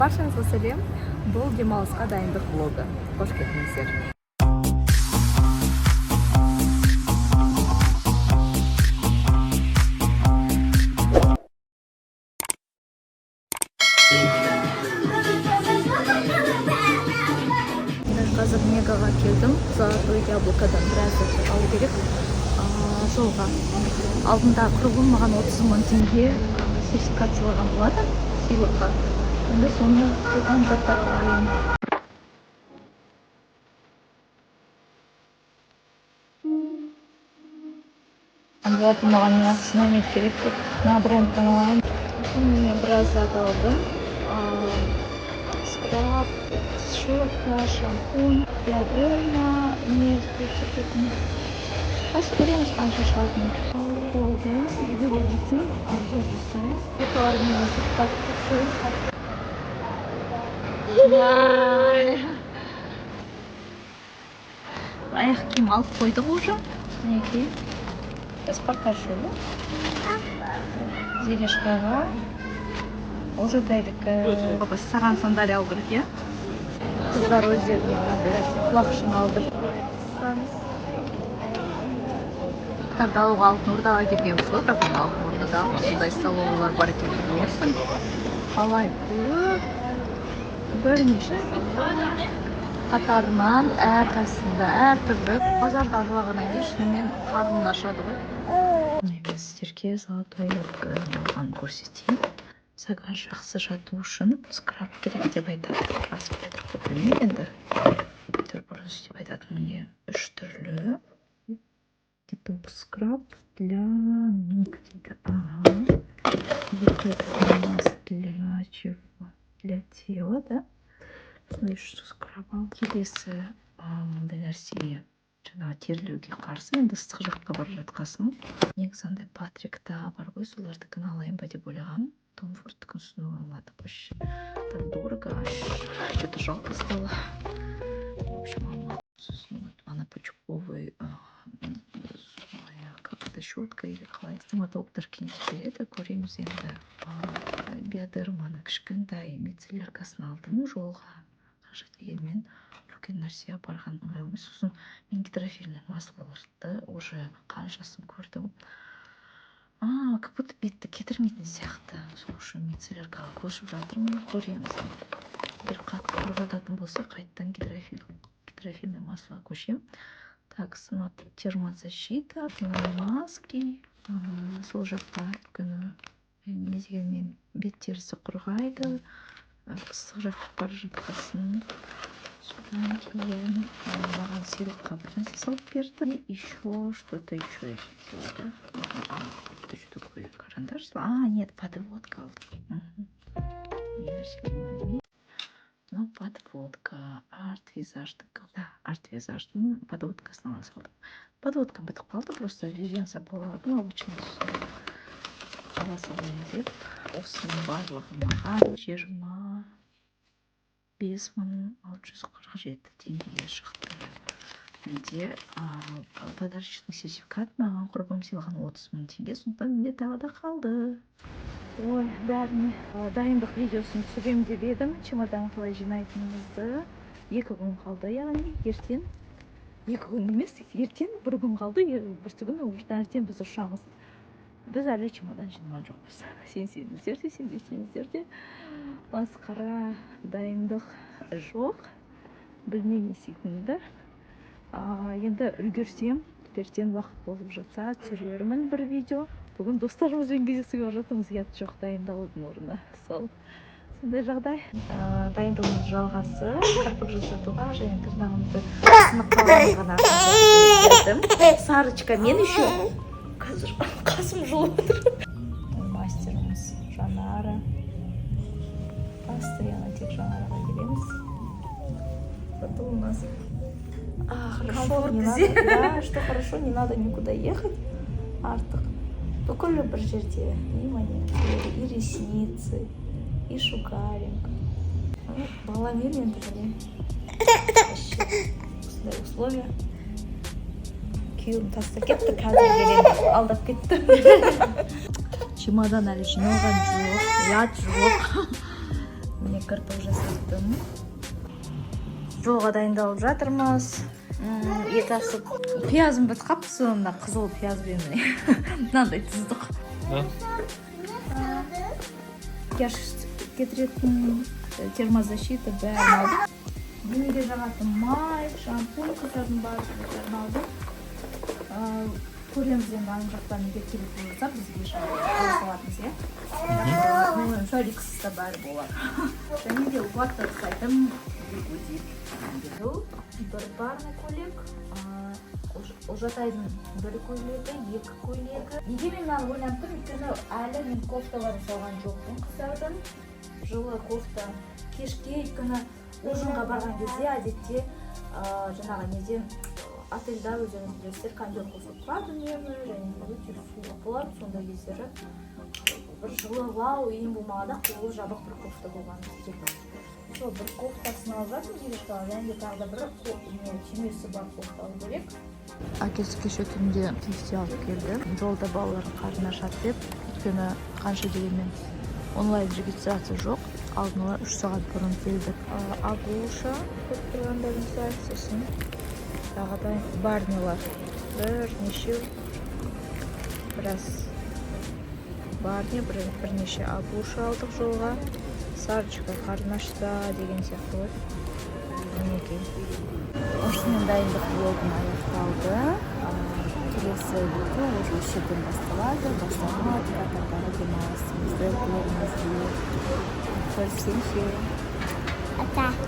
Баршаңызға сәлем. Бұл демалысқа дайындық блогы. Қош келдіңіздер. Қазір Мегаға келдім. Золотое яблокодан біраз заттар алу керек. Жолға. Алдында құрбым маған 30 мың теңге сертификациялаған болады. Сыйлыққа. Енді соны туған заттар алайын. Андуаты маған сынамет керек деп. Мына брендтен алайын. Мен біраз зат алдым. Скраб, щетка, шампунь, диадема, не спецификатный. Посмотрим, сколько шагнет. Болды. Үйде болғасын, арзу жасайын. Бұқалармен сақтап аяқ киім алып қойдық уже. Мінекей. Сейчас покажу. Зерешкаға. Уже дайдық. Саған сандалия алу керек, иә? Қыздар өздеріне құлақшын алды. Кітапты алуға алтын ордаға келгенбіз ғой, бірақ алтын ордада осындай столовыйлар бар екенін білмеппін. Қалай көп. Бірнеше қатарынан әрқайсысында әртүрлі базарда аралағаннан кейін шынымен қарның ашады ғой. Мен сіздерге золотое яблокодан алғанын көрсетейін. Саған жақсы жату үшін скраб керек деп айтады. Рас білдіріп білмеймін енді. Бұрыс деп айтады мне 3 түрлі. Типа скраб для ногтей. Вот это у нас для чего? Для тела, да? Ну что скрабал. Келесі мындай нәрсе жаңағы терлеуге қарсы. Енді ыстық жаққа бара жатқасын. Негізі андай Патрикта бар ғой, солардікін алайын ба деп ойлағам. Том Фордтікін ұсынуға болады. Так дорого. Что-то жалко стало. В общем, она пучковый, как это, щетка или қалай. Стоматологтар кеңес береді. Көреміз енді. Биодерманы кішкентай мицелляркасын алдым жолға. Қажет дегенмен үлкен нәрсе барған ыңғайлы емес. Сосын мен гидрофильный маслаларды уже қаншасын көрдім. Как будто бетті кетірмейтін сияқты. Сол үшін мицелляркаға көшіп жатырмын. Көреміз. Егер қатты құрғататын болса, қайттан гидрофильный маслоға көшем. Так, смотри, термозащита, маски. Сол жақта күні не дегенмен бет терісі құрғайды. Ыстық жаққа бара жатқасын. Содан кейін маған сыйлыққа бір нәрсе салып берді. Еще что-то еще сделали. Это что такое? Карандаш? Нет, подводка. Ну, подводка. Арт-визаждық. Да, арт-визаждың подводкасын ала салдым. Подводка бітіп қалды, просто визенса болады. Обычно ала салайын деп. Осының барлығы маған 25.647 теңгеге шықты. Менде подарочный сертификат маған құрбым сыйлаған 30 мың теңге, сондықтан менде тағы да қалды. Ой, бәріне дайындық видеосын түсірем деп едім. Чемодан қалай жинайтынымызды. 2 күн қалды, яғни ертең. 2 күн емес, ертең 1 күн қалды. Бүрсігін ертең біз ұшамыз. Біз әлі чемодан жинаған жоқпыз. Сенсеңіздер де, сенбесеңіздер де. Басқара дайындық жоқ. Білмеймін істейтінімді. Енді үлгерсем, ертең уақыт болып жатса, түсірермін бір видео. Бүгін достарымызбен кездесуге бара жатырмыз, ұят жоқ, дайындалудың орнына. Сондай жағдай. Дайындығымыз жалғасы. Кірпік жасатуға және тырнағымды сынып қалғанға бердім. Сарочка, мен еще қазір қасым жұлып отыр. Мастеріміз Жанара. Постоянно тек Жанараға келеміз. Зато у нас хорошо, не надо, да, что хорошо, не надо никуда ехать. Артық. Бүкіл бір жерде и маникюр, и ресницы, и шугаринг. Баламен енді және осындай условия. Күйеуім тастап кетті, қазір келем алдап кетті. Чемодан әлі жиналған жоқ, ұят жоқ. Міне картоп жасаттым. Жолға дайындалып жатырмыз. Ет асып, пиязым бітіп қапты, соңында қызыл пиязбен мынандай тұздық. Кетіретін термозащита бәрін алдым. Денеге жағатын май, шампунь, қыздардың барын алдым. Көреміз енді ана жақтан егер керек болса бізге салатымыз, иә? Шариксыз да бәрі болады. Және де ватта жасайтын бір парный көйлек, Ұлжатайдың бір көйлегі, екі көйлегі. Неге мен мынаны ойланып тұрмын, өйткені әлі мен кофталар салған жоқпын қыздардың. Жылы кофта кешке, өйткені ужинға барған кезде әдетте жаңағы неден отельда өздеріңіз білесіздер, кондер қосып тұрады үнемі, және өте суық болады, сондай кездері бір жылы лау ең болмағанда қолы жабық бір кофта болған керек. Сол бір кофтасын алып жатырмын девушкалар, және де тағы да бір түймесі бар кофта алу керек. Әкесі кеше түнде киіте алып келді. Жолда балалар қарны ашады деп, өйткені қанша дегенмен онлайн регистрация жоқ. Алдын ала 3 сағат бұрын келдік. Агуша көріп тұрғандардың сосын тағы да барнилар. Бірнеше біраз барни, бірнеше агуша алдық жолға. Сарочка қарны ашса деген сияқты ғой. Мінекей. Осымен дайындық блогым аяқталды. Келесі видео уже осы жерден басталады. Басталмады, қатардағы демалысымызды көріңіздер. Көрсенше.